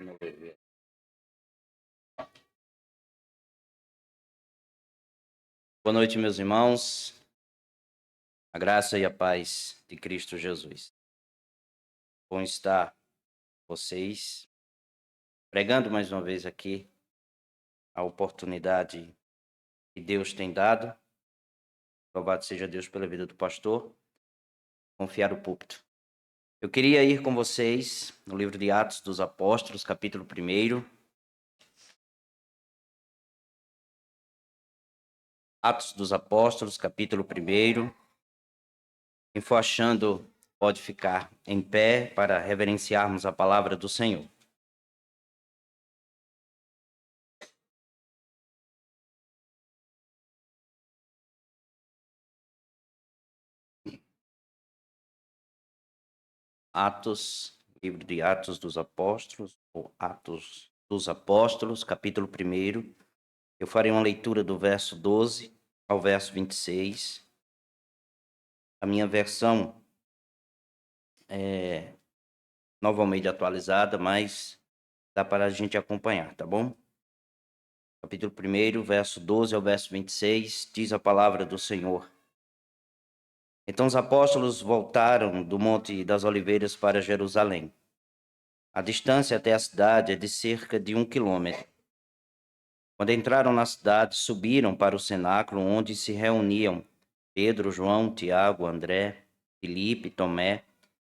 Boa noite, meus irmãos. A graça e a paz de Cristo Jesus. Bom estar vocês pregando mais uma vez aqui a oportunidade que Deus tem dado. Louvado seja Deus pela vida do pastor. Confiar o púlpito. Eu queria ir com vocês no livro de Atos dos Apóstolos, capítulo 1. Atos dos Apóstolos, capítulo 1. Quem for achando, pode ficar em pé para reverenciarmos a palavra do Senhor. Livro de Atos dos Apóstolos, ou Atos dos Apóstolos, capítulo 1. Eu farei uma leitura do verso 12 ao verso 26. A minha versão é Nova Almeida atualizada, mas dá para a gente acompanhar, tá bom? Capítulo 1, verso 12 ao verso 26, diz a palavra do Senhor. Então os apóstolos voltaram do Monte das Oliveiras para Jerusalém. A distância até a cidade é de cerca de 1 quilômetro. Quando entraram na cidade, subiram para o cenáculo onde se reuniam Pedro, João, Tiago, André, Filipe, Tomé,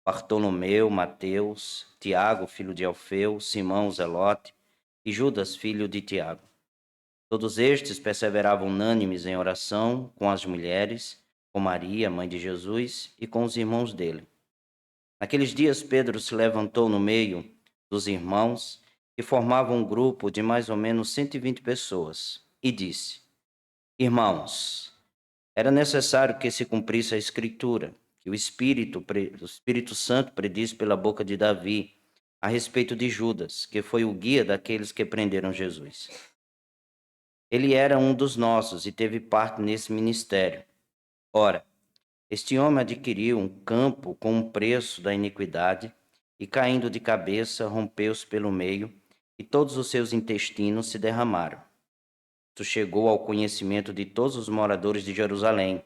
Bartolomeu, Mateus, Tiago, filho de Alfeu, Simão, Zelote e Judas, filho de Tiago. Todos estes perseveravam unânimes em oração com as mulheres, com Maria, mãe de Jesus, e com os irmãos dele. Naqueles dias, Pedro se levantou no meio dos irmãos, que formavam um grupo de mais ou menos 120 pessoas, e disse: Irmãos, era necessário que se cumprisse a Escritura, que o Espírito Santo predisse pela boca de Davi a respeito de Judas, que foi o guia daqueles que prenderam Jesus. Ele era um dos nossos e teve parte nesse ministério. Ora, este homem adquiriu um campo com um preço da iniquidade e, caindo de cabeça, rompeu-se pelo meio e todos os seus intestinos se derramaram. Isso chegou ao conhecimento de todos os moradores de Jerusalém,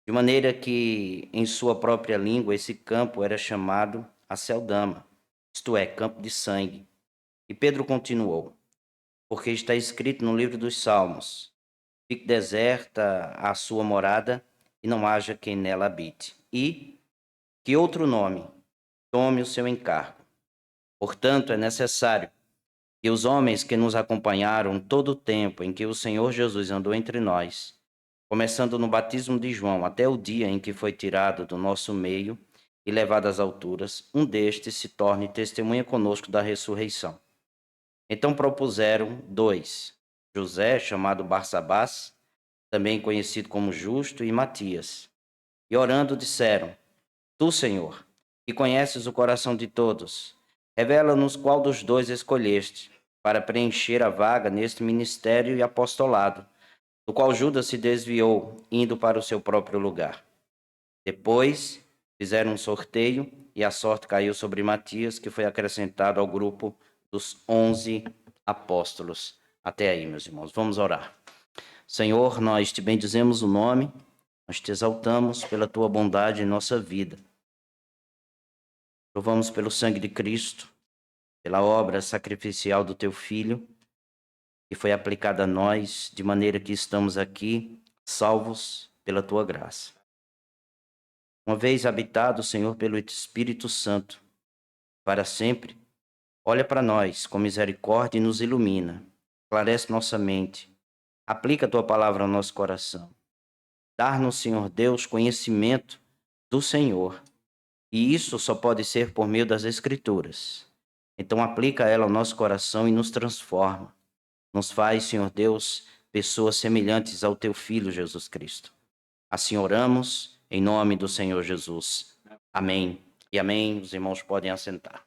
de maneira que, em sua própria língua, esse campo era chamado Aceldama, isto é, campo de sangue. E Pedro continuou, porque está escrito no livro dos Salmos: fique deserta a sua morada e não haja quem nela habite. E que outro nome tome o seu encargo. Portanto, é necessário que os homens que nos acompanharam todo o tempo em que o Senhor Jesus andou entre nós, começando no batismo de João até o dia em que foi tirado do nosso meio e levado às alturas, um destes se torne testemunha conosco da ressurreição. Então propuseram 2, José, chamado Barsabás, também conhecido como Justo, e Matias. E orando disseram: Tu, Senhor, que conheces o coração de todos, revela-nos qual dos dois escolheste para preencher a vaga neste ministério e apostolado, do qual Judas se desviou, indo para o seu próprio lugar. Depois fizeram um sorteio e a sorte caiu sobre Matias, que foi acrescentado ao grupo dos 11 apóstolos. Até aí, meus irmãos. Vamos orar. Senhor, nós te bendizemos o nome, nós te exaltamos pela tua bondade em nossa vida. Louvamos pelo sangue de Cristo, pela obra sacrificial do teu Filho, que foi aplicada a nós, de maneira que estamos aqui, salvos pela tua graça. Uma vez habitado, Senhor, pelo Espírito Santo, para sempre, olha para nós com misericórdia e nos ilumina, esclarece nossa mente, aplica a tua palavra ao nosso coração. Dar-nos, Senhor Deus, conhecimento do Senhor. E isso só pode ser por meio das Escrituras. Então aplica ela ao nosso coração e nos transforma. Nos faz, Senhor Deus, pessoas semelhantes ao teu Filho Jesus Cristo. Assim oramos, em nome do Senhor Jesus. Amém. E amém. Os irmãos podem assentar.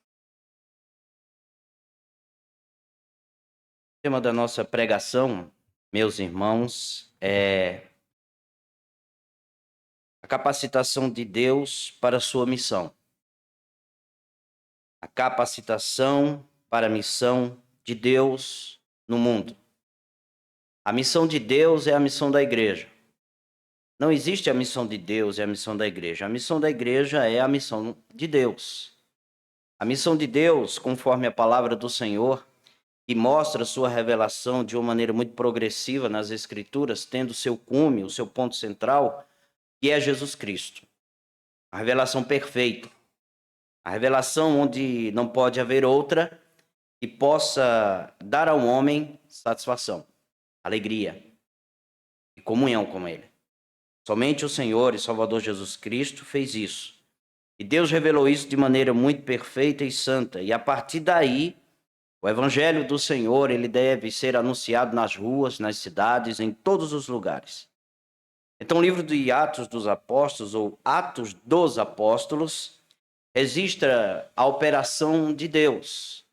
O tema da nossa pregação, meus irmãos, é a capacitação de Deus para a sua missão. A capacitação para a missão de Deus no mundo. A missão de Deus é a missão da igreja. Não existe a missão de Deus e a missão da igreja. A missão da igreja é a missão de Deus. A missão de Deus, conforme a palavra do Senhor, que mostra sua revelação de uma maneira muito progressiva nas Escrituras, tendo seu cume, o seu ponto central, que é Jesus Cristo. A revelação perfeita. A revelação onde não pode haver outra que possa dar ao homem satisfação, alegria e comunhão com ele. Somente o Senhor e Salvador Jesus Cristo fez isso. E Deus revelou isso de maneira muito perfeita e santa. E a partir daí, o Evangelho do Senhor, ele deve ser anunciado nas ruas, nas cidades, em todos os lugares. Então, o livro de Atos dos Apóstolos, ou Atos dos Apóstolos, registra a operação de Deus,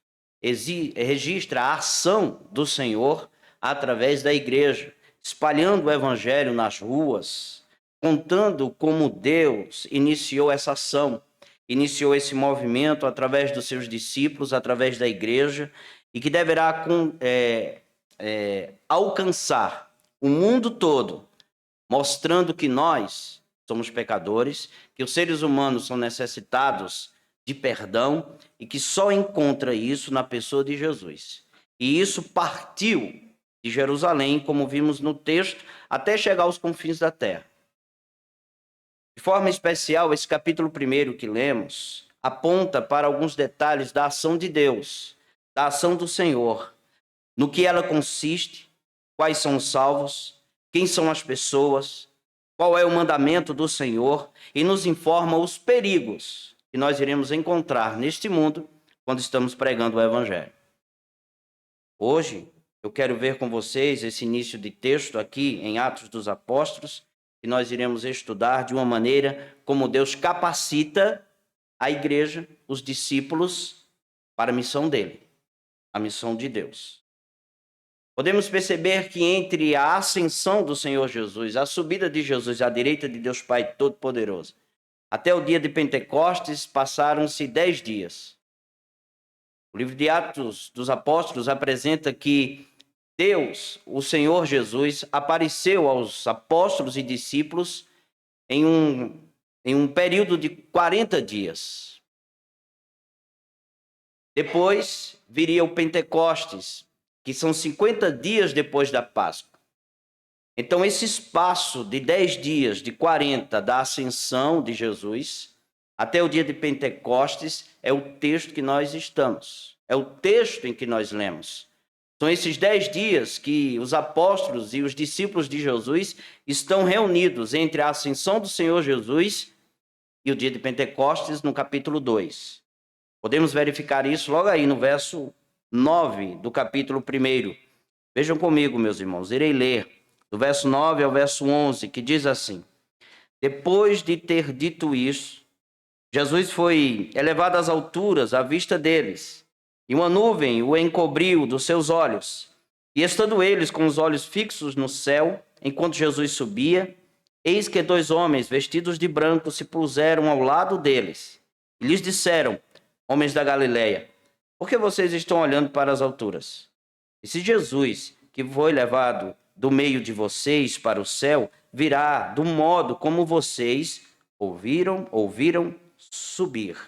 registra a ação do Senhor através da igreja, espalhando o Evangelho nas ruas, contando como Deus iniciou essa ação, iniciou esse movimento através dos seus discípulos, através da igreja, e que deverá alcançar o mundo todo, mostrando que nós somos pecadores, que os seres humanos são necessitados de perdão e que só encontra isso na pessoa de Jesus. E isso partiu de Jerusalém, como vimos no texto, até chegar aos confins da terra. De forma especial, esse capítulo 1 que lemos aponta para alguns detalhes da ação de Deus, da ação do Senhor, no que ela consiste, quais são os salvos, quem são as pessoas, qual é o mandamento do Senhor, e nos informa os perigos que nós iremos encontrar neste mundo quando estamos pregando o Evangelho. Hoje, eu quero ver com vocês esse início de texto aqui em Atos dos Apóstolos, que nós iremos estudar de uma maneira como Deus capacita a igreja, os discípulos, para a missão dele, a missão de Deus. Podemos perceber que entre a ascensão do Senhor Jesus, a subida de Jesus à direita de Deus Pai Todo-Poderoso, até o dia de Pentecostes, passaram-se 10 dias. O livro de Atos dos Apóstolos apresenta que Deus, o Senhor Jesus, apareceu aos apóstolos e discípulos em um período de 40 dias. Depois viria o Pentecostes, que são 50 dias depois da Páscoa. Então, esse espaço de 10 dias, de 40, da ascensão de Jesus, até o dia de Pentecostes, é o texto que nós estamos. É o texto em que nós lemos. São esses 10 dias que os apóstolos e os discípulos de Jesus estão reunidos entre a ascensão do Senhor Jesus e o dia de Pentecostes, no capítulo 2. Podemos verificar isso logo aí no verso 9 do capítulo 1. Vejam comigo, meus irmãos, irei ler do verso 9 ao verso 11, que diz assim: Depois de ter dito isso, Jesus foi elevado às alturas à vista deles, e uma nuvem o encobriu dos seus olhos. E estando eles com os olhos fixos no céu, enquanto Jesus subia, eis que 2 homens vestidos de branco se puseram ao lado deles, e lhes disseram: Homens da Galileia, por que vocês estão olhando para as alturas? E se Jesus, que foi levado do meio de vocês para o céu, virá do modo como vocês ouviram subir.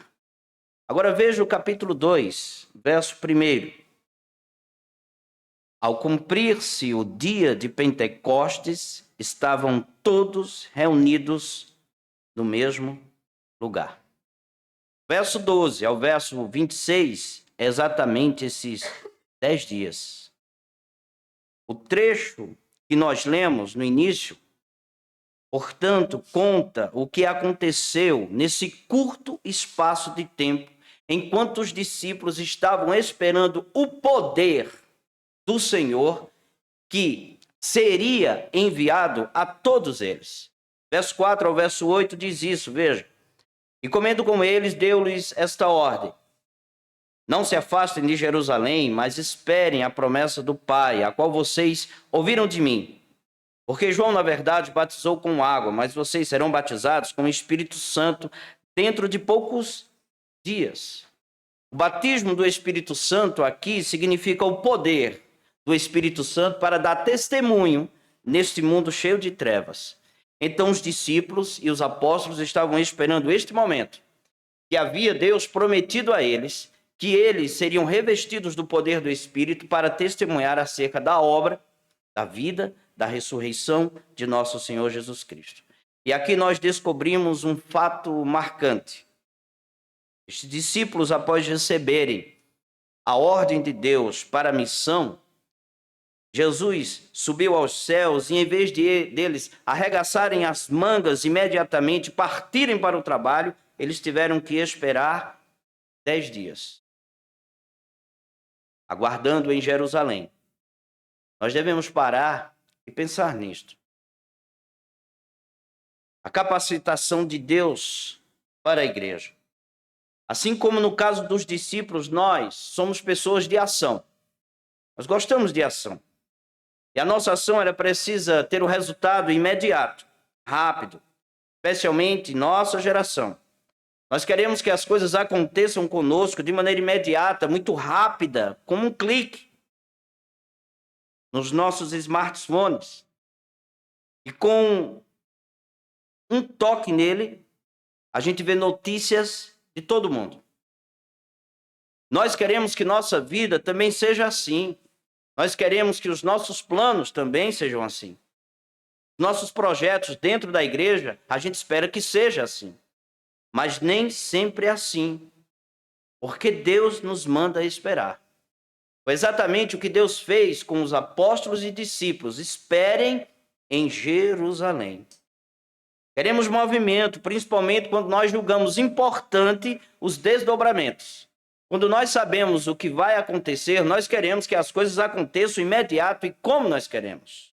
Agora veja o capítulo 2, verso 1. Ao cumprir-se o dia de Pentecostes, estavam todos reunidos no mesmo lugar. Verso 12 ao verso 26, é exatamente esses 10 dias. O trecho que nós lemos no início, portanto, conta o que aconteceu nesse curto espaço de tempo, enquanto os discípulos estavam esperando o poder do Senhor que seria enviado a todos eles. Verso 4 ao verso 8 diz isso, veja. E comendo com eles, deu-lhes esta ordem: Não se afastem de Jerusalém, mas esperem a promessa do Pai, a qual vocês ouviram de mim. Porque João, na verdade, batizou com água, mas vocês serão batizados com o Espírito Santo dentro de poucos dias. O batismo do Espírito Santo aqui significa o poder do Espírito Santo para dar testemunho neste mundo cheio de trevas. Então os discípulos e os apóstolos estavam esperando este momento, que havia Deus prometido a eles, que eles seriam revestidos do poder do Espírito para testemunhar acerca da obra, da vida, da ressurreição de nosso Senhor Jesus Cristo. E aqui nós descobrimos um fato marcante. Estes discípulos, após receberem a ordem de Deus para a missão, Jesus subiu aos céus e, em vez deles arregaçarem as mangas imediatamente, partirem para o trabalho, eles tiveram que esperar 10 dias, aguardando em Jerusalém. Nós devemos parar e pensar nisto. A capacitação de Deus para a igreja. Assim como no caso dos discípulos, nós somos pessoas de ação. Nós gostamos de ação. E a nossa ação ela precisa ter o resultado imediato, rápido, especialmente nossa geração. Nós queremos que as coisas aconteçam conosco de maneira imediata, muito rápida, como um clique nos nossos smartphones. E com um toque nele, a gente vê notícias de todo mundo. Nós queremos que nossa vida também seja assim. Nós queremos que os nossos planos também sejam assim. Nossos projetos dentro da igreja, a gente espera que seja assim. Mas nem sempre é assim. Porque Deus nos manda esperar. Foi exatamente o que Deus fez com os apóstolos e discípulos. Esperem em Jerusalém. Queremos movimento, principalmente quando nós julgamos importante os desdobramentos. Quando nós sabemos o que vai acontecer, nós queremos que as coisas aconteçam imediato e como nós queremos.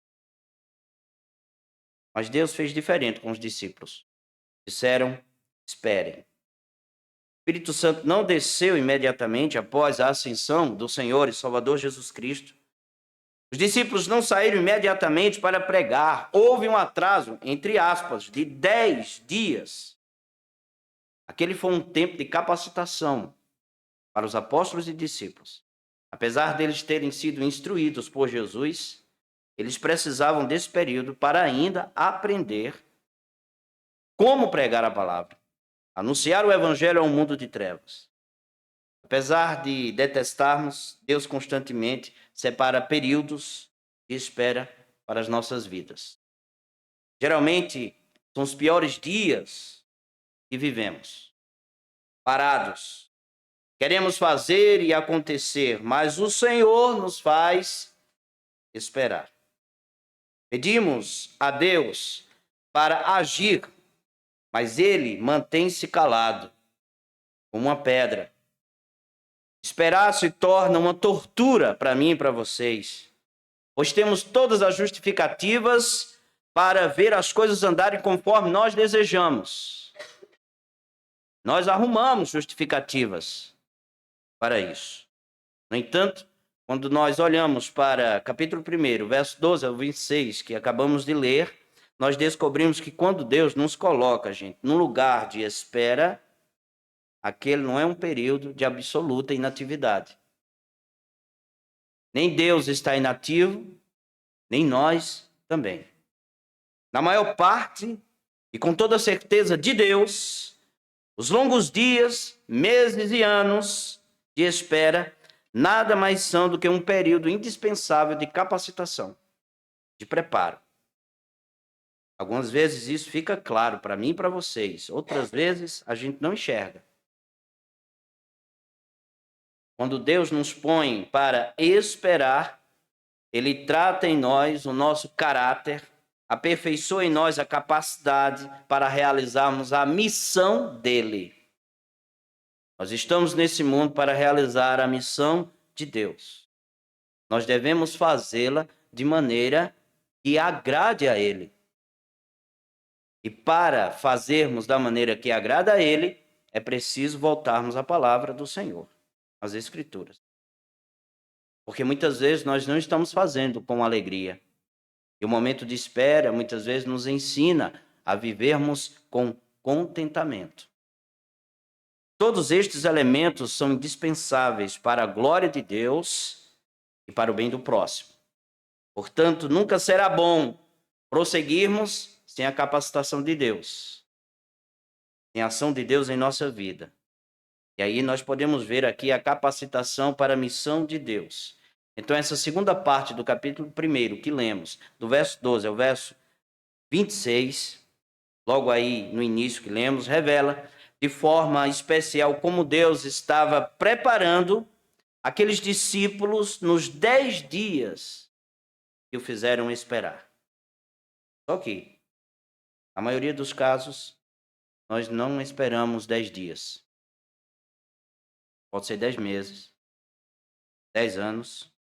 Mas Deus fez diferente com os discípulos. Disseram, esperem. O Espírito Santo não desceu imediatamente após a ascensão do Senhor e Salvador Jesus Cristo. Os discípulos não saíram imediatamente para pregar. Houve um atraso, entre aspas, de 10 dias. Aquele foi um tempo de capacitação para os apóstolos e discípulos. Apesar deles terem sido instruídos por Jesus, eles precisavam desse período para ainda aprender como pregar a palavra, anunciar o evangelho a um mundo de trevas. Apesar de detestarmos, Deus constantemente separa períodos de espera para as nossas vidas. Geralmente, são os piores dias que vivemos. Parados. Queremos fazer e acontecer, mas o Senhor nos faz esperar. Pedimos a Deus para agir, mas Ele mantém-se calado, como uma pedra. Esperar se torna uma tortura para mim e para vocês, pois temos todas as justificativas para ver as coisas andarem conforme nós desejamos. Nós arrumamos justificativas para isso. No entanto, quando nós olhamos para capítulo 1, verso 12 ao 26, que acabamos de ler, nós descobrimos que quando Deus nos coloca, gente, num lugar de espera, aquele não é um período de absoluta inatividade. Nem Deus está inativo, nem nós também. Na maior parte, e com toda a certeza de Deus, os longos dias, meses e anos de espera nada mais são do que um período indispensável de capacitação, de preparo. Algumas vezes isso fica claro para mim e para vocês, outras vezes a gente não enxerga. Quando Deus nos põe para esperar, Ele trata em nós o nosso caráter, aperfeiçoa em nós a capacidade para realizarmos a missão dEle. Nós estamos nesse mundo para realizar a missão de Deus. Nós devemos fazê-la de maneira que agrade a Ele. E para fazermos da maneira que agrada a Ele, é preciso voltarmos à palavra do Senhor. As Escrituras. Porque muitas vezes nós não estamos fazendo com alegria. E o momento de espera muitas vezes nos ensina a vivermos com contentamento. Todos estes elementos são indispensáveis para a glória de Deus e para o bem do próximo. Portanto, nunca será bom prosseguirmos sem a capacitação de Deus, sem a ação de Deus em nossa vida. E aí nós podemos ver aqui a capacitação para a missão de Deus. Então, essa segunda parte do capítulo 1 que lemos, do verso 12 ao verso 26, logo aí no início que lemos, revela de forma especial como Deus estava preparando aqueles discípulos nos 10 dias que o fizeram esperar. Só que, na maioria dos casos, nós não esperamos 10 dias. Pode ser 10 meses, 10 anos,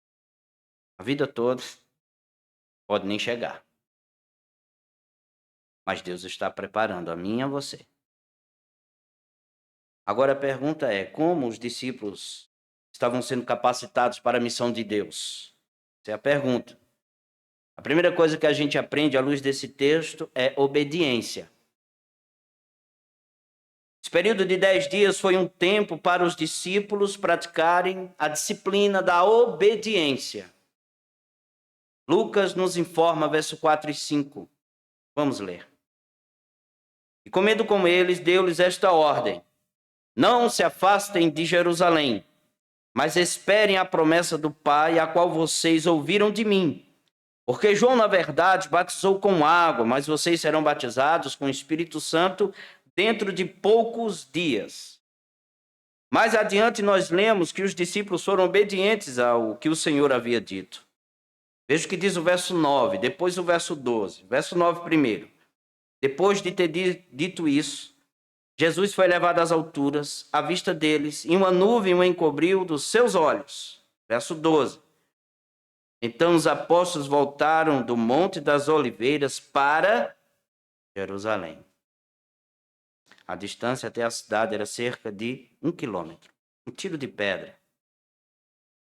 a vida toda, pode nem chegar. Mas Deus está preparando a mim e a você. Agora a pergunta é, como os discípulos estavam sendo capacitados para a missão de Deus? Essa é a pergunta. A primeira coisa que a gente aprende à luz desse texto é obediência. Esse período de 10 dias foi um tempo para os discípulos praticarem a disciplina da obediência. Lucas nos informa, verso 4 e 5. Vamos ler. E comendo com eles, deu-lhes esta ordem: não se afastem de Jerusalém, mas esperem a promessa do Pai, a qual vocês ouviram de mim. Porque João, na verdade, batizou com água, mas vocês serão batizados com o Espírito Santo dentro de poucos dias. Mais adiante nós lemos que os discípulos foram obedientes ao que o Senhor havia dito. Veja o que diz o verso 9, depois o verso 12. Verso 9 primeiro. Depois de ter dito isso, Jesus foi levado às alturas, à vista deles, e uma nuvem o encobriu dos seus olhos. Verso 12. Então os apóstolos voltaram do Monte das Oliveiras para Jerusalém. A distância até a cidade era cerca de 1 quilômetro, um tiro de pedra.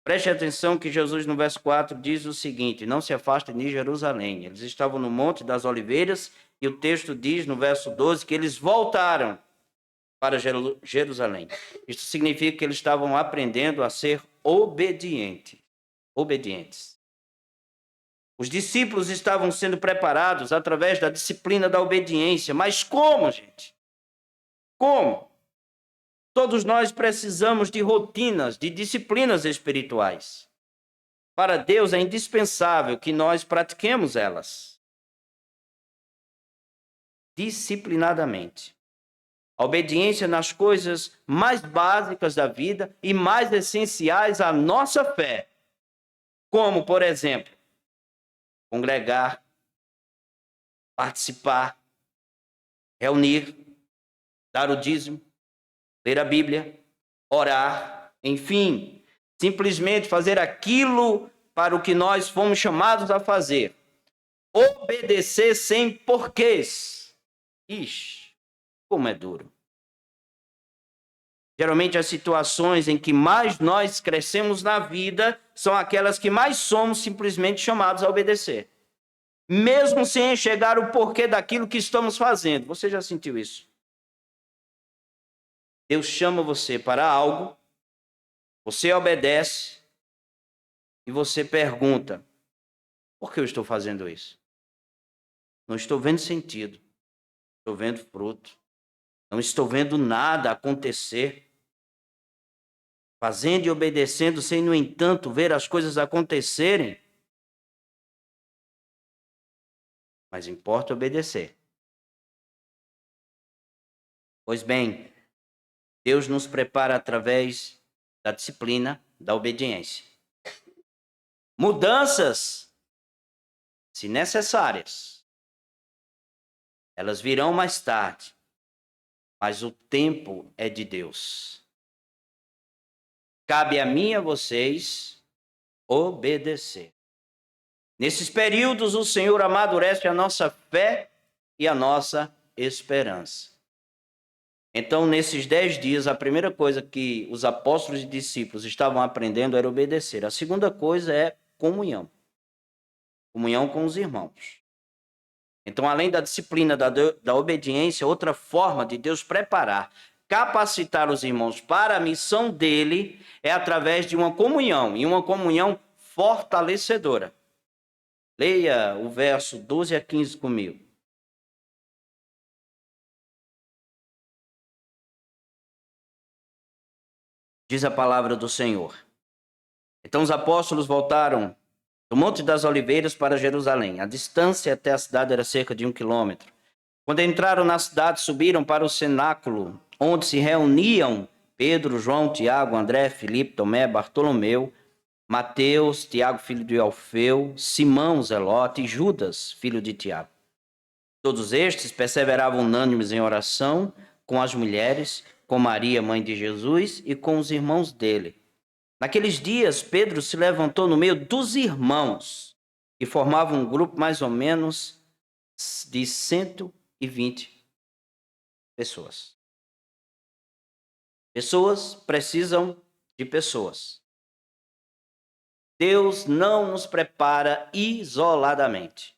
Preste atenção que Jesus, no verso 4, diz o seguinte: não se afastem de Jerusalém. Eles estavam no Monte das Oliveiras e o texto diz, no verso 12, que eles voltaram para Jerusalém. Isso significa que eles estavam aprendendo a ser obedientes. Os discípulos estavam sendo preparados através da disciplina da obediência. Mas como, gente? Como? Todos nós precisamos de rotinas, de disciplinas espirituais. Para Deus é indispensável que nós pratiquemos elas disciplinadamente. A obediência nas coisas mais básicas da vida e mais essenciais à nossa fé. Como, por exemplo, congregar, participar, reunir, dar o dízimo, ler a Bíblia, orar, enfim, simplesmente fazer aquilo para o que nós fomos chamados a fazer. Obedecer sem porquês. Ixi, como é duro. Geralmente as situações em que mais nós crescemos na vida são aquelas que mais somos simplesmente chamados a obedecer. Mesmo sem enxergar o porquê daquilo que estamos fazendo. Você já sentiu isso? Deus chama você para algo, você obedece e você pergunta: por que eu estou fazendo isso? Não estou vendo sentido, estou vendo fruto, não estou vendo nada acontecer. Fazendo e obedecendo sem, no entanto, ver as coisas acontecerem. Mas importa obedecer. Pois bem, Deus nos prepara através da disciplina, da obediência. Mudanças, se necessárias, elas virão mais tarde, mas o tempo é de Deus. Cabe a mim e a vocês obedecer. Nesses períodos, o Senhor amadurece a nossa fé e a nossa esperança. Então, nesses 10 dias, a primeira coisa que os apóstolos e discípulos estavam aprendendo era obedecer. A segunda coisa é comunhão. Comunhão com os irmãos. Então, além da disciplina da obediência, outra forma de Deus preparar capacitar os irmãos para a missão dele é através de uma comunhão, e uma comunhão fortalecedora. Leia o verso 12 a 15 comigo. Diz a palavra do Senhor. Então os apóstolos voltaram do Monte das Oliveiras para Jerusalém. A distância até a cidade era cerca de 1 quilômetro. Quando entraram na cidade, subiram para o cenáculo, onde se reuniam Pedro, João, Tiago, André, Filipe, Tomé, Bartolomeu, Mateus, Tiago, filho de Alfeu, Simão, Zelote e Judas, filho de Tiago. Todos estes perseveravam unânimes em oração com as mulheres, com Maria, mãe de Jesus, e com os irmãos dele. Naqueles dias, Pedro se levantou no meio dos irmãos e formava um grupo mais ou menos de 120 pessoas. Pessoas precisam de pessoas. Deus não nos prepara isoladamente.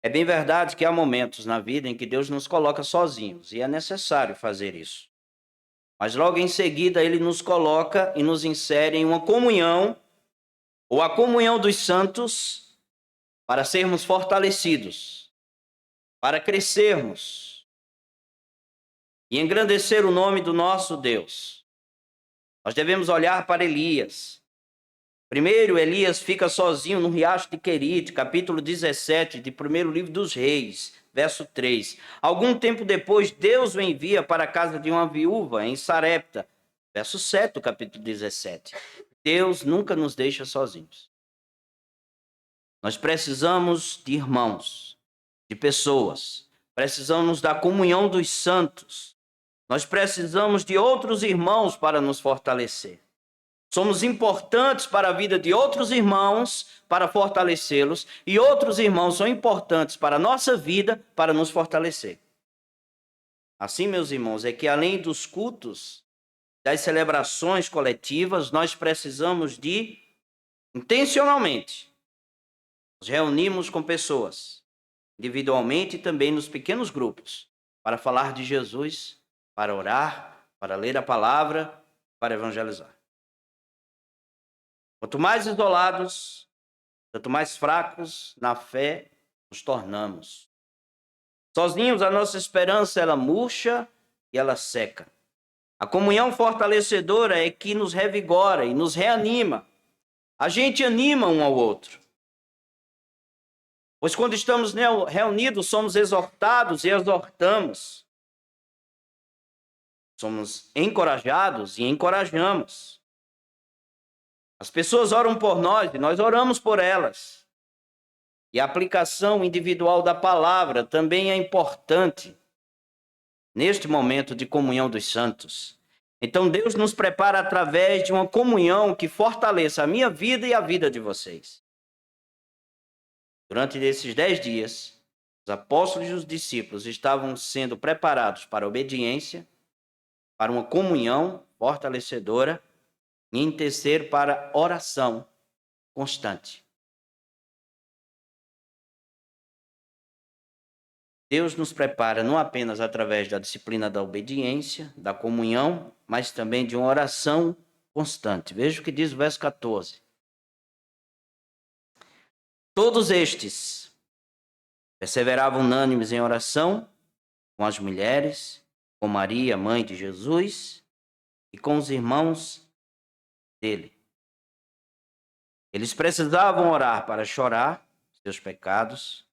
É bem verdade que há momentos na vida em que Deus nos coloca sozinhos, e é necessário fazer isso. Mas logo em seguida ele nos coloca e nos insere em uma comunhão, ou a comunhão dos santos, para sermos fortalecidos, para crescermos e engrandecer o nome do nosso Deus. Nós devemos olhar para Elias. Primeiro, Elias fica sozinho no riacho de Querite, capítulo 17, de primeiro livro dos Reis, verso 3. Algum tempo depois, Deus o envia para a casa de uma viúva em Sarepta, verso 7 do capítulo 17. Deus nunca nos deixa sozinhos. Nós precisamos de irmãos, de pessoas. Precisamos da comunhão dos santos. Nós precisamos de outros irmãos para nos fortalecer. Somos importantes para a vida de outros irmãos para fortalecê-los, e outros irmãos são importantes para a nossa vida para nos fortalecer. Assim, meus irmãos, é que além dos cultos, das celebrações coletivas, nós precisamos de, intencionalmente, nos reunirmos com pessoas, individualmente e também nos pequenos grupos, para falar de Jesus, para orar, para ler a palavra, para evangelizar. Quanto mais isolados, quanto mais fracos na fé nos tornamos. Sozinhos, a nossa esperança, ela murcha e ela seca. A comunhão fortalecedora é que nos revigora e nos reanima. A gente anima um ao outro. Pois quando estamos reunidos, somos exortados e exortamos. Somos encorajados e encorajamos. As pessoas oram por nós e nós oramos por elas. E a aplicação individual da palavra também é importante neste momento de comunhão dos santos. Então Deus nos prepara através de uma comunhão que fortaleça a minha vida e a vida de vocês. Durante esses 10 dias, os apóstolos e os discípulos estavam sendo preparados para a obediência, para uma comunhão fortalecedora, e em terceiro, para oração constante. Deus nos prepara não apenas através da disciplina da obediência, da comunhão, mas também de uma oração constante. Veja o que diz o verso 14. Todos estes perseveravam unânimes em oração com as mulheres, com Maria, mãe de Jesus, e com os irmãos dele. Eles precisavam orar para chorar seus pecados,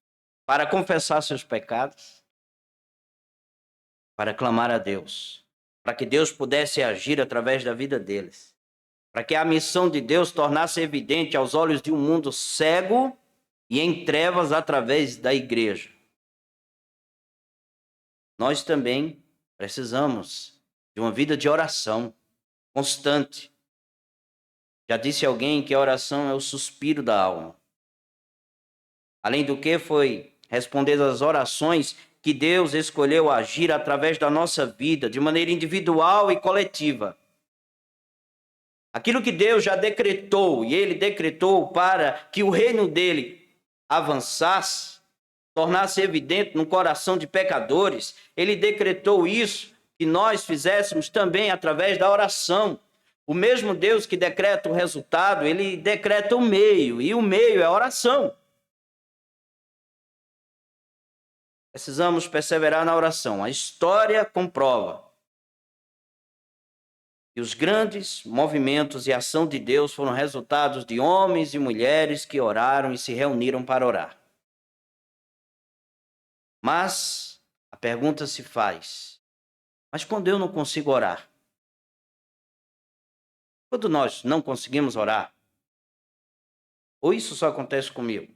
para confessar seus pecados, para clamar a Deus, para que Deus pudesse agir através da vida deles, para que a missão de Deus tornasse evidente aos olhos de um mundo cego e em trevas através da igreja. Nós também precisamos de uma vida de oração constante. Já disse alguém que a oração é o suspiro da alma. Além do que, foi responder às orações que Deus escolheu agir através da nossa vida, de maneira individual e coletiva. Aquilo que Deus já decretou, e Ele decretou para que o reino dele avançasse, tornar-se evidente no coração de pecadores, ele decretou isso, que nós fizéssemos também através da oração. O mesmo Deus que decreta o resultado, ele decreta o meio, e o meio é a oração. Precisamos perseverar na oração. A história comprova que os grandes movimentos e ação de Deus foram resultados de homens e mulheres que oraram e se reuniram para orar. Mas a pergunta se faz: mas quando eu não consigo orar? Quando nós não conseguimos orar? Ou isso só acontece comigo?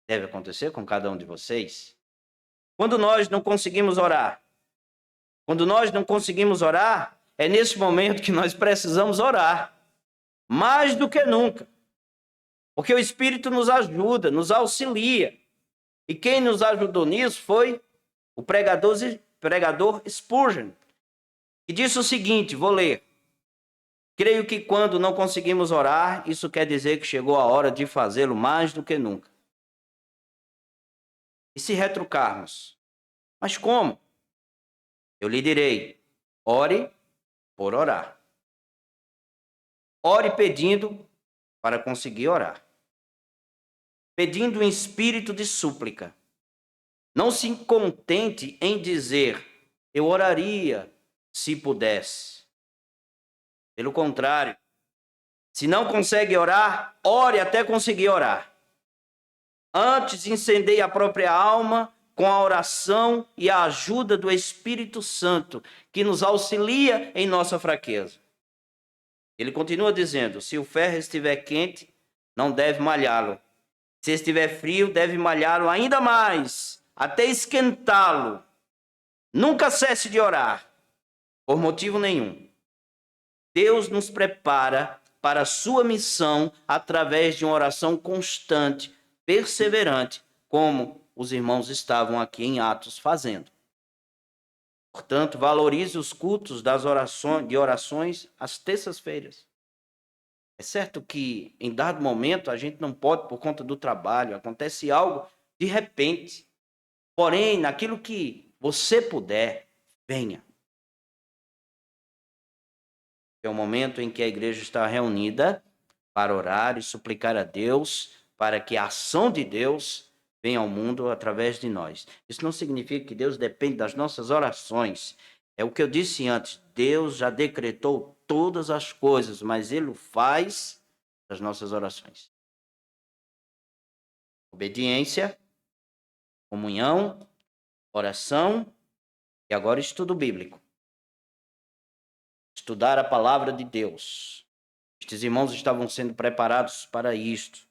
Deve acontecer com cada um de vocês. Quando nós não conseguimos orar? Quando nós não conseguimos orar, é nesse momento que nós precisamos orar. Mais do que nunca. Porque o Espírito nos ajuda, nos auxilia. E quem nos ajudou nisso foi o pregador Spurgeon, que disse o seguinte, vou ler. Creio que quando não conseguimos orar, isso quer dizer que chegou a hora de fazê-lo mais do que nunca. E se retrucarmos? Mas como? Eu lhe direi, ore por orar. Ore pedindo para conseguir orar. Pedindo em espírito de súplica. Não se contente em dizer, eu oraria se pudesse. Pelo contrário, se não consegue orar, ore até conseguir orar. Antes, incendeie a própria alma com a oração e a ajuda do Espírito Santo, que nos auxilia em nossa fraqueza. Ele continua dizendo, se o ferro estiver quente, não deve malhá-lo. Se estiver frio, deve malhá-lo ainda mais, até esquentá-lo. Nunca cesse de orar, por motivo nenhum. Deus nos prepara para a sua missão através de uma oração constante, perseverante, como os irmãos estavam aqui em Atos fazendo. Portanto, valorize os cultos de orações às terças-feiras. É certo que em dado momento a gente não pode por conta do trabalho, acontece algo de repente. Porém, naquilo que você puder, venha. É o momento em que a igreja está reunida para orar e suplicar a Deus para que a ação de Deus venha ao mundo através de nós. Isso não significa que Deus depende das nossas orações. É o que eu disse antes, Deus já decretou todas as coisas, mas Ele o faz das nossas orações. Obediência, comunhão, oração e agora estudo bíblico. Estudar a palavra de Deus. Estes irmãos estavam sendo preparados para isto.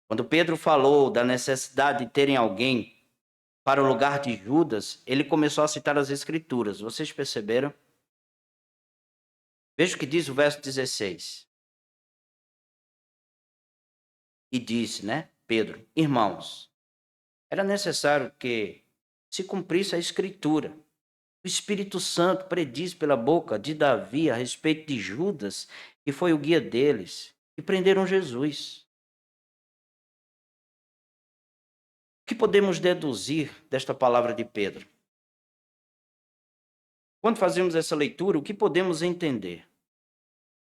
Quando Pedro falou da necessidade de terem alguém para o lugar de Judas, ele começou a citar as Escrituras. Vocês perceberam? Veja o que diz o verso 16. E disse, Pedro, irmãos, era necessário que se cumprisse a Escritura. O Espírito Santo prediz pela boca de Davi a respeito de Judas, que foi o guia deles, e prenderam Jesus. O que podemos deduzir desta palavra de Pedro? Quando fazemos essa leitura, o que podemos entender?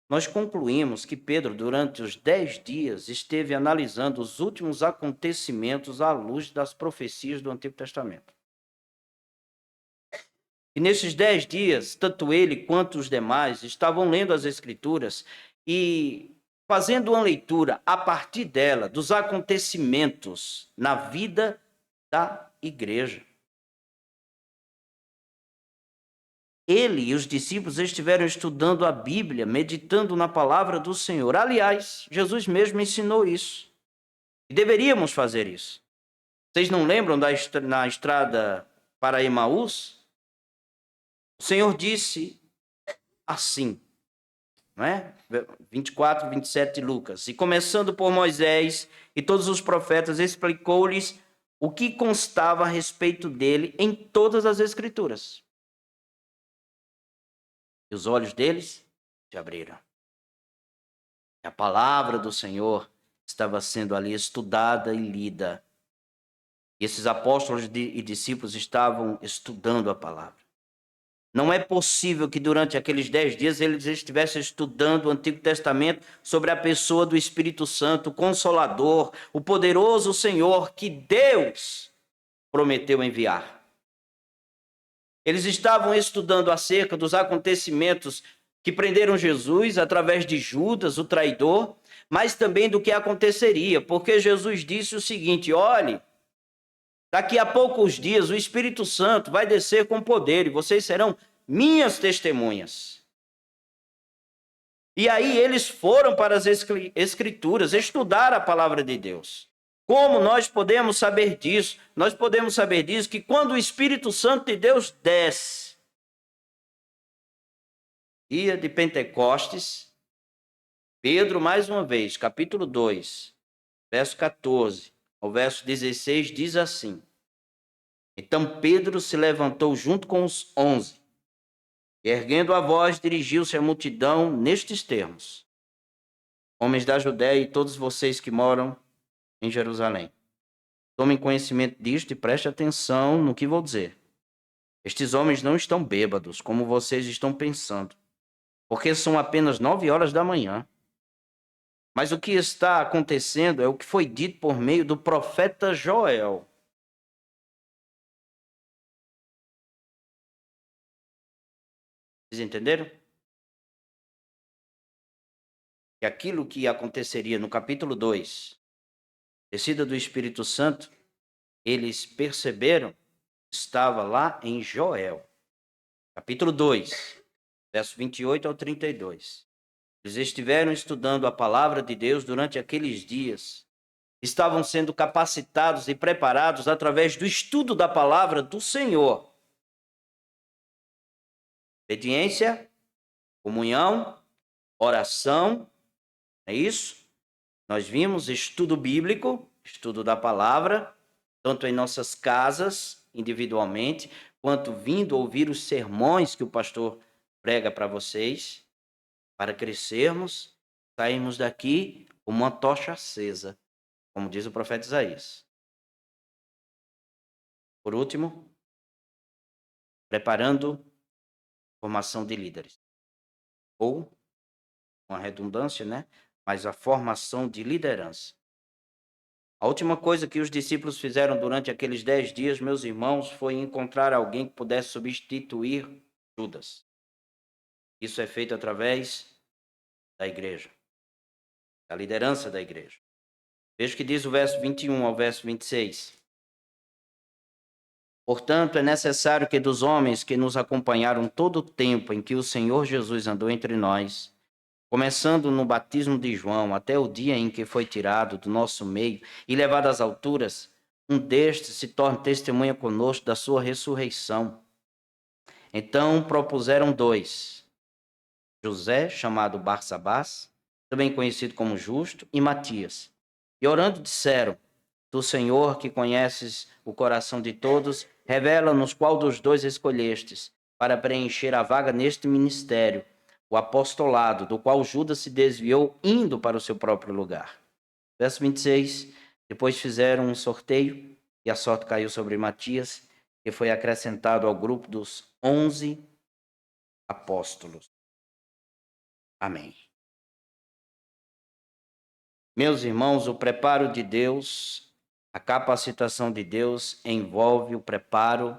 Nós concluímos que Pedro, durante os 10 dias, esteve analisando os últimos acontecimentos à luz das profecias do Antigo Testamento. E nesses 10 dias, tanto ele quanto os demais estavam lendo as Escrituras e fazendo uma leitura a partir dela dos acontecimentos na vida da igreja. Ele e os discípulos estiveram estudando a Bíblia, meditando na palavra do Senhor. Aliás, Jesus mesmo ensinou isso. E deveríamos fazer isso. Vocês não lembram na estrada para Emaús? O Senhor disse assim, 24, 27 de Lucas. E começando por Moisés e todos os profetas, explicou-lhes o que constava a respeito dele em todas as Escrituras. E os olhos deles se abriram. A palavra do Senhor estava sendo ali estudada e lida. E esses apóstolos e discípulos estavam estudando a palavra. Não é possível que durante aqueles 10 dias eles estivessem estudando o Antigo Testamento sobre a pessoa do Espírito Santo, o Consolador, o poderoso Senhor que Deus prometeu enviar. Eles estavam estudando acerca dos acontecimentos que prenderam Jesus através de Judas, o traidor, mas também do que aconteceria, porque Jesus disse o seguinte: olhe, daqui a poucos dias o Espírito Santo vai descer com poder e vocês serão minhas testemunhas. E aí eles foram para as Escrituras, estudar a palavra de Deus. Como nós podemos saber disso? Nós podemos saber disso que quando o Espírito Santo de Deus desce, dia de Pentecostes, Pedro, mais uma vez, capítulo 2, verso 14 ao verso 16, diz assim: então Pedro se levantou junto com os 11, e erguendo a voz, dirigiu-se à multidão nestes termos: homens da Judéia e todos vocês que moram em Jerusalém, tomem conhecimento disto e prestem atenção no que vou dizer. Estes homens não estão bêbados, como vocês estão pensando, porque são apenas 9 horas da manhã. Mas o que está acontecendo é o que foi dito por meio do profeta Joel. Vocês entenderam? Que aquilo que aconteceria no capítulo 2, descida do Espírito Santo, eles perceberam, estava lá em Joel, capítulo 2, verso 28 ao 32. Eles estiveram estudando a palavra de Deus durante aqueles dias. Estavam sendo capacitados e preparados através do estudo da palavra do Senhor. Obediência, comunhão, oração, é isso? Nós vimos estudo bíblico, estudo da palavra, tanto em nossas casas, individualmente, quanto vindo ouvir os sermões que o pastor prega para vocês, para crescermos, sairmos daqui como uma tocha acesa, como diz o profeta Isaías. Por último, preparando formação de líderes. Ou, uma redundância, né? Mas a formação de liderança. A última coisa que os discípulos fizeram durante aqueles 10 dias, meus irmãos, foi encontrar alguém que pudesse substituir Judas. Isso é feito através da igreja, da liderança da igreja. Veja o que diz o verso 21 ao verso 26. Portanto, é necessário que dos homens que nos acompanharam todo o tempo em que o Senhor Jesus andou entre nós, começando no batismo de João até o dia em que foi tirado do nosso meio e levado às alturas, um destes se torne testemunha conosco da sua ressurreição. Então propuseram 2, José, chamado Barsabás, também conhecido como Justo, e Matias. E orando disseram: tu, Senhor, que conheces o coração de todos, revela-nos qual dos 2 escolhestes para preencher a vaga neste ministério, o apostolado, do qual Judas se desviou indo para o seu próprio lugar. Verso 26, depois fizeram um sorteio e a sorte caiu sobre Matias, que foi acrescentado ao grupo dos 11 apóstolos. Amém. Meus irmãos, o preparo de Deus, a capacitação de Deus envolve o preparo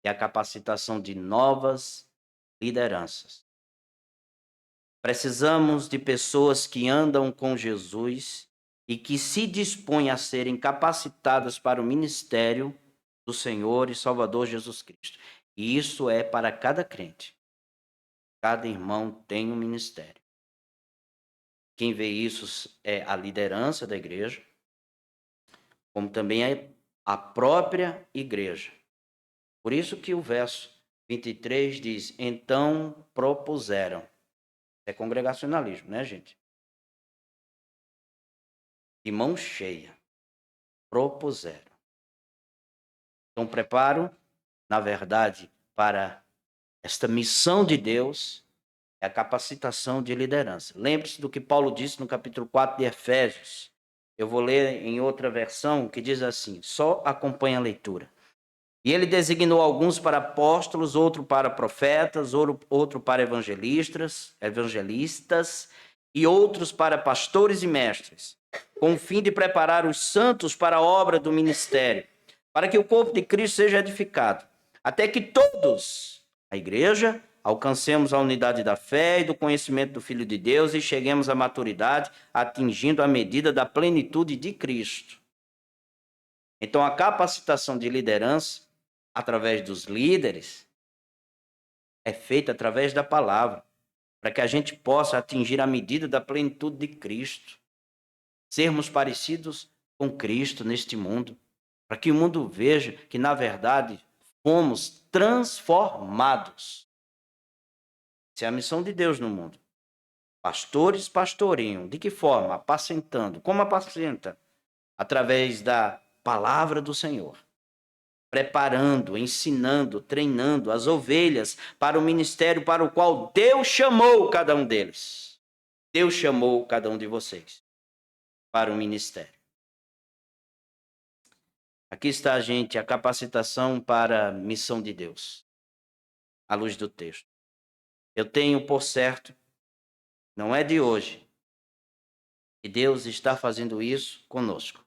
e a capacitação de novas lideranças. Precisamos de pessoas que andam com Jesus e que se dispõem a serem capacitadas para o ministério do Senhor e Salvador Jesus Cristo. E isso é para cada crente. Cada irmão tem um ministério. Quem vê isso é a liderança da igreja, como também é a própria igreja. Por isso que o verso 23 diz: então propuseram. É congregacionalismo, né, gente? De mão cheia. Propuseram. Então, preparo, na verdade, para esta missão de Deus é a capacitação de liderança. Lembre-se do que Paulo disse no capítulo 4 de Efésios. Eu vou ler em outra versão que diz assim, só acompanha a leitura. E ele designou alguns para apóstolos, outro para profetas, outro para evangelistas, e outros para pastores e mestres, com o fim de preparar os santos para a obra do ministério, para que o corpo de Cristo seja edificado, até que todos, a igreja, alcancemos a unidade da fé e do conhecimento do Filho de Deus e cheguemos à maturidade, atingindo a medida da plenitude de Cristo. Então, a capacitação de liderança, através dos líderes, é feita através da palavra, para que a gente possa atingir a medida da plenitude de Cristo, sermos parecidos com Cristo neste mundo, para que o mundo veja que, na verdade, fomos transformados. Essa é a missão de Deus no mundo. Pastores pastoreiam. De que forma? Apacentando. Como apacenta? Através da palavra do Senhor. Preparando, ensinando, treinando as ovelhas para o ministério para o qual Deus chamou cada um deles. Deus chamou cada um de vocês para o ministério. Aqui está, gente, a capacitação para a missão de Deus, à luz do texto. Eu tenho por certo, não é de hoje, que Deus está fazendo isso conosco.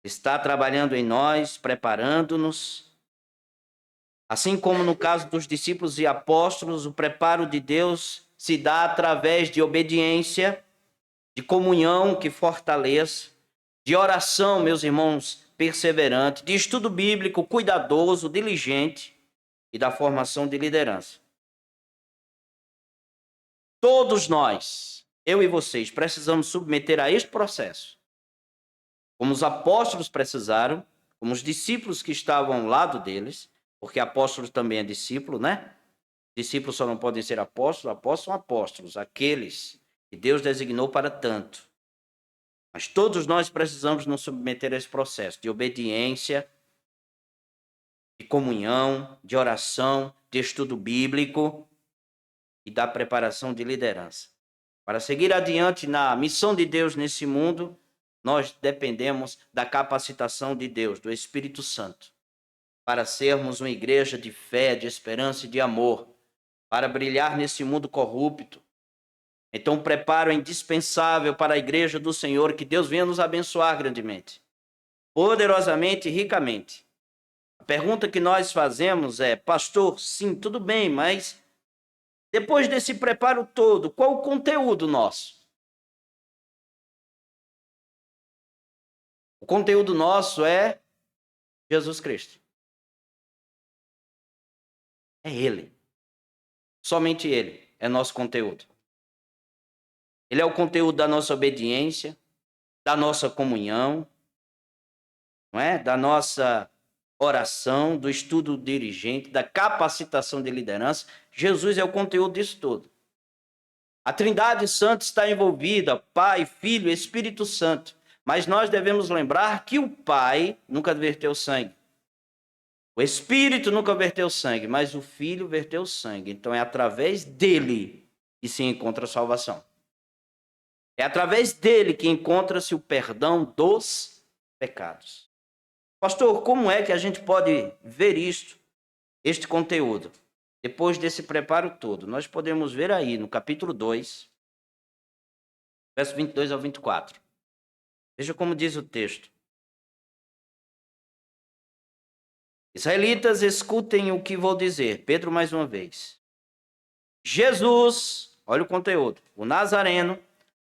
Está trabalhando em nós, preparando-nos. Assim como no caso dos discípulos e apóstolos, o preparo de Deus se dá através de obediência, de comunhão que fortaleça, de oração, meus irmãos, perseverante, de estudo bíblico cuidadoso, diligente e da formação de liderança. Todos nós, eu e vocês, precisamos submeter a este processo. Como os apóstolos precisaram, como os discípulos que estavam ao lado deles, porque apóstolo também é discípulo, né? Discípulos só não podem ser apóstolos, apóstolos são apóstolos, aqueles que Deus designou para tanto. Mas todos nós precisamos nos submeter a esse processo de obediência, de comunhão, de oração, de estudo bíblico e da preparação de liderança. Para seguir adiante na missão de Deus nesse mundo, nós dependemos da capacitação de Deus, do Espírito Santo, para sermos uma igreja de fé, de esperança e de amor, para brilhar nesse mundo corrupto. Então, o preparo é indispensável para a igreja do Senhor, que Deus venha nos abençoar grandemente, poderosamente e ricamente. A pergunta que nós fazemos é, pastor, sim, tudo bem, mas depois desse preparo todo, qual o conteúdo nosso? O conteúdo nosso é Jesus Cristo. É Ele. Somente Ele é nosso conteúdo. Ele é o conteúdo da nossa obediência, da nossa comunhão, não é? Da nossa oração, do estudo dirigente, da capacitação de liderança. Jesus é o conteúdo disso tudo. A Trindade Santa está envolvida, Pai, Filho, Espírito Santo. Mas nós devemos lembrar que o Pai nunca verteu sangue. O Espírito nunca verteu sangue, mas o Filho verteu sangue. Então é através dele que se encontra a salvação. É através dele que encontra-se o perdão dos pecados. Pastor, como é que a gente pode ver isto, este conteúdo? Depois desse preparo todo, nós podemos ver aí no capítulo 2, verso 22 ao 24. Veja como diz o texto. Israelitas, escutem o que vou dizer. Pedro mais uma vez. Jesus, olha o conteúdo, o Nazareno,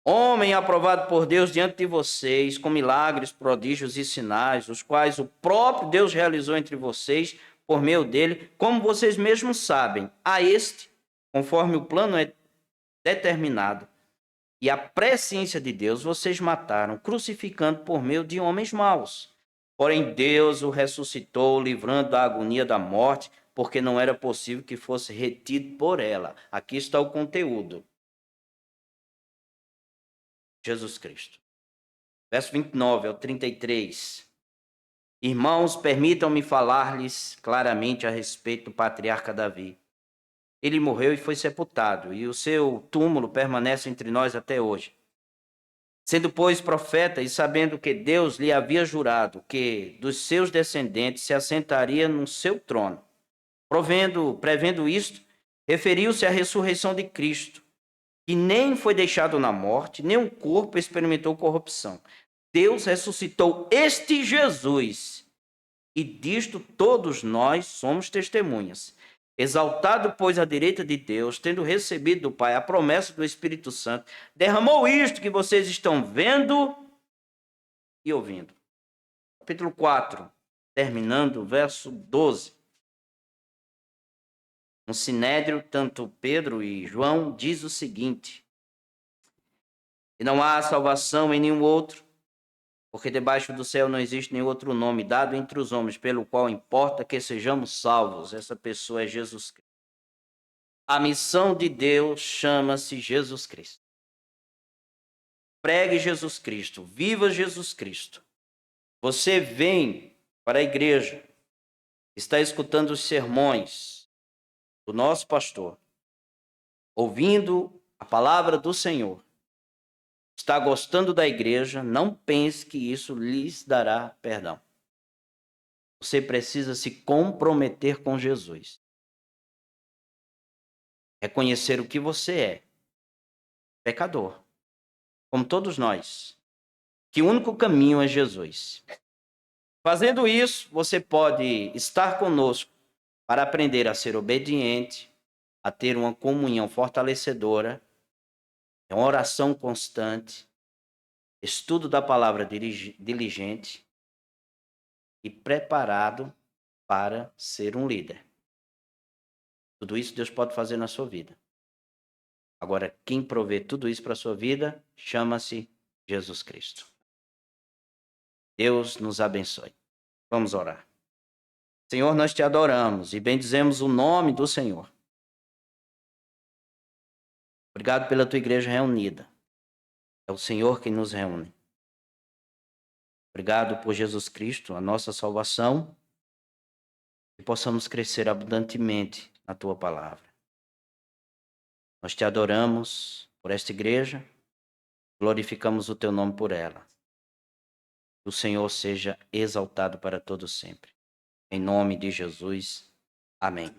homem aprovado por Deus diante de vocês, com milagres, prodígios e sinais, os quais o próprio Deus realizou entre vocês, por meio dele, como vocês mesmos sabem, a este, conforme o plano é determinado, e a presciência de Deus, vocês mataram, crucificando por meio de homens maus. Porém, Deus o ressuscitou, livrando da agonia da morte, porque não era possível que fosse retido por ela. Aqui está o conteúdo. Jesus Cristo. Verso 29 ao 33. Irmãos, permitam-me falar-lhes claramente a respeito do patriarca Davi. Ele morreu e foi sepultado, e o seu túmulo permanece entre nós até hoje. Sendo, pois, profeta e sabendo que Deus lhe havia jurado que dos seus descendentes se assentaria no seu trono, prevendo isto, referiu-se à ressurreição de Cristo, que nem foi deixado na morte, nem o corpo experimentou corrupção. Deus ressuscitou este Jesus, e disto todos nós somos testemunhas. Exaltado, pois, à direita de Deus, tendo recebido do Pai a promessa do Espírito Santo, derramou isto que vocês estão vendo e ouvindo. Capítulo 4, terminando, verso 12. No Sinédrio, tanto Pedro e João diz o seguinte: e não há salvação em nenhum outro, porque debaixo do céu não existe nenhum outro nome dado entre os homens, pelo qual importa que sejamos salvos. Essa pessoa é Jesus Cristo. A missão de Deus chama-se Jesus Cristo. Pregue Jesus Cristo, viva Jesus Cristo. Você vem para a igreja, está escutando os sermões do nosso pastor, ouvindo a palavra do Senhor, está gostando da igreja, não pense que isso lhes dará perdão. Você precisa se comprometer com Jesus. Reconhecer o que você é. Pecador. Como todos nós. Que o único caminho é Jesus. Fazendo isso, você pode estar conosco para aprender a ser obediente, a ter uma comunhão fortalecedora, uma oração constante, estudo da palavra diligente e preparado para ser um líder. Tudo isso Deus pode fazer na sua vida. Agora, quem provê tudo isso para a sua vida chama-se Jesus Cristo. Deus nos abençoe. Vamos orar. Senhor, nós te adoramos e bendizemos o nome do Senhor. Obrigado pela tua igreja reunida. É o Senhor quem nos reúne. Obrigado por Jesus Cristo, a nossa salvação, e possamos crescer abundantemente na tua palavra. Nós te adoramos por esta igreja, glorificamos o teu nome por ela. Que o Senhor seja exaltado para todo sempre. Em nome de Jesus. Amém.